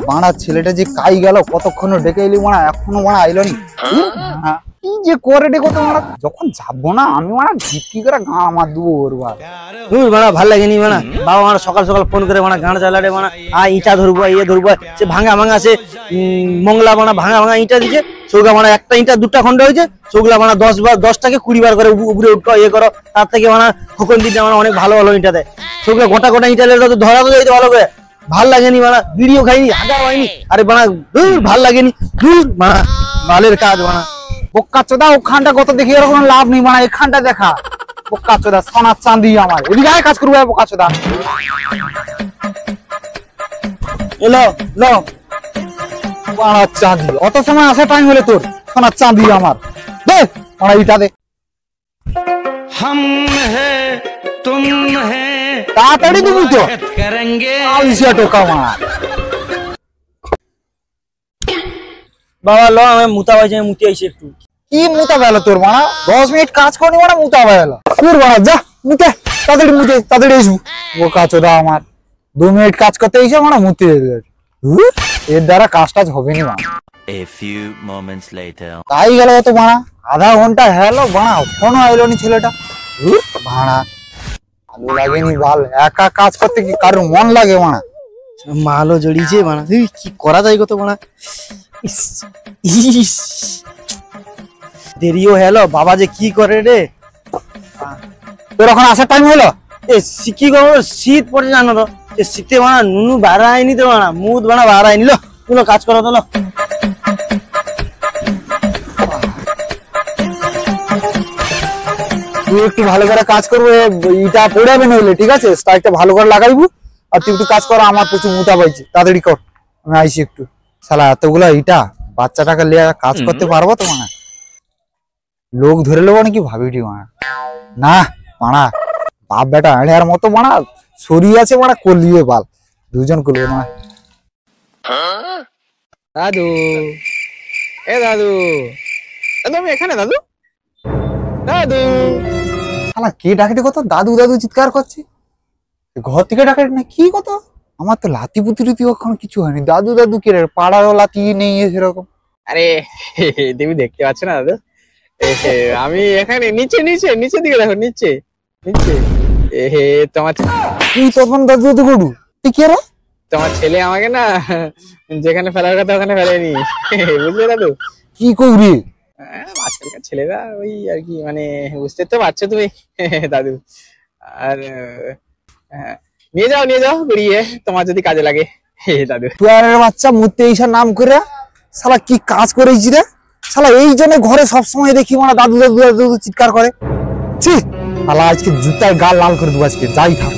বাড়া ছেলেটা যে কাই গেল কতক্ষণ ডেকে এলি মানা এখনো মানা আইলো নি। কি যে করে ডেকো তো মানা যখন যাবো না আমি মানা ভিকি করে গাঁ আমার দেবো ওর বাড়া ভাল লাগেনি মানা বাবা মানা সকাল সকাল ফোন করে মানা গান চালারে মানা ইটা ধরবো ইয়ে ধরবো সে ভাঙা ভাঙা সে মংলা মানা ভাঙা ভাঙা ইটা দিছে সৌগা মানা একটা ইটা দুটা খন্ড হয়েছে সৌগুলা মানা 10টাকে 20 বার করে উপরে উঠো ইয়ে করো তার থেকে মানা খোকন দিতে মানা অনেক ভালো ভালো ইটা দেয় সৌগুলা গোটা গোটা ইটা তো ধরা তো যাইতে ভালো করে ভাল লাগেনি মানা ভিডিও খাইনি হাজার হয়নি আরে মানা ভাল লাগেনি মানা মালের কাজ মানা বোকা চোদা ওখানটা কত দেখি এরকম লাভ নেই মানা এখানটা দেখা বোকা চোদা সোনার চাঁদি আমার এদিকে আয় কাজ করবো বোকা চোদা এলো লো সোনার চাঁদি অত সময় আসা টাইম হলে তোর সোনার চাঁদি আমার দে মানা ইটা দে हम है तुम है তাড়াতাড়ি দিবি তো करेंगे আলসিয়া টোকা মার বাবা লো আমি মুতা বাজে মুতি আইছি একটু কি মুতা বেলা তোর মানা 10 মিনিট কাজ করনি মানা মুতা বেলা তোর বাড়া যা মুতে তাড়াতাড়ি আসবো বোকা চোদা আমার 2 মিনিট কাজ করতে এসে মানা মুতে এর দ্বারা কাজটা হবে না মানা A few moments later. তাই গেল তো মানা আধা ঘন্টা হলো বানা ফোনও আইলো নি ছেলেটা ভাড়া ভালো লাগেনি বাল একা কাজ করতে কি কারোর মন লাগে মানা মালও জড়িয়েছে মানা কি করা যায় কত মানা দেরিও হলো বাবা যে কি করে রে তোর এখন আসার টাইম হলো কি করবো শীত পড়ে জানো তো শীতে মানা নুনু বাড়ায়নি তো মানা মুদ বানা বাড়ায়নি লো তুলো কাজ করো তো তুই একটু ভালো করে কাজ করবো ইটা পড়ে যাবে নইলে ঠিক আছে স্ট্রাইকটা ভালো করে লাগাইবো আর তুই একটু কাজ কর আমার প্রচুর মুতা পাইছি তাড়াতাড়ি কর আমি আইসি একটু শালা এতগুলা ইটা বাচ্চাটাকে লিয়ে কাজ করতে পারবো তো মানে লোক ধরে নেবো নাকি ভাবিটি মানা না মানা বাপ বেটা আড়ার মতো মানা সরিয়ে আছে মানা কলিয়ে বাল দুজন করবে মানা দাদু এ দাদু আমি এখানে দাদু দাদু শালা কে ডাকে কত দাদু দাদু চিৎকার করছে ঘর থেকে ডাকে না কি কত আমার তো লাতি পুতুরিতি কখনো কিছু হয়নি দাদু দাদু কে পাড়ারও লাতি নেই সেরকম আরে তুমি দেখতে পাচ্ছ না দাদু আমি এখানে নিচে নিচে নিচে দিকে দেখো নিচে নিচে তোমার তুই তখন দাদু দাদু করু তুই কে রে তোমার ছেলে আমাকে না যেখানে ফেলার কথা ওখানে ফেলেনি বুঝলে দাদু কি করি আজকালকার ছেলেরা ওই আর কি মানে বুঝতে তো পারছো তুমি দাদু আর নিয়ে যাও ঘুরিয়ে তোমার যদি কাজে লাগে দাদু তুয়ারের বাচ্চা মুতে এইসব নাম করে শালা কি কাজ করেছি রে শালা এই জন্য ঘরে সবসময় দেখি মানে দাদু দাদু দাদু চিৎকার করে ছি শালা আজকে জুতায় গাল লাল করে দেবো আজকে যাই থাক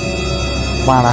মারা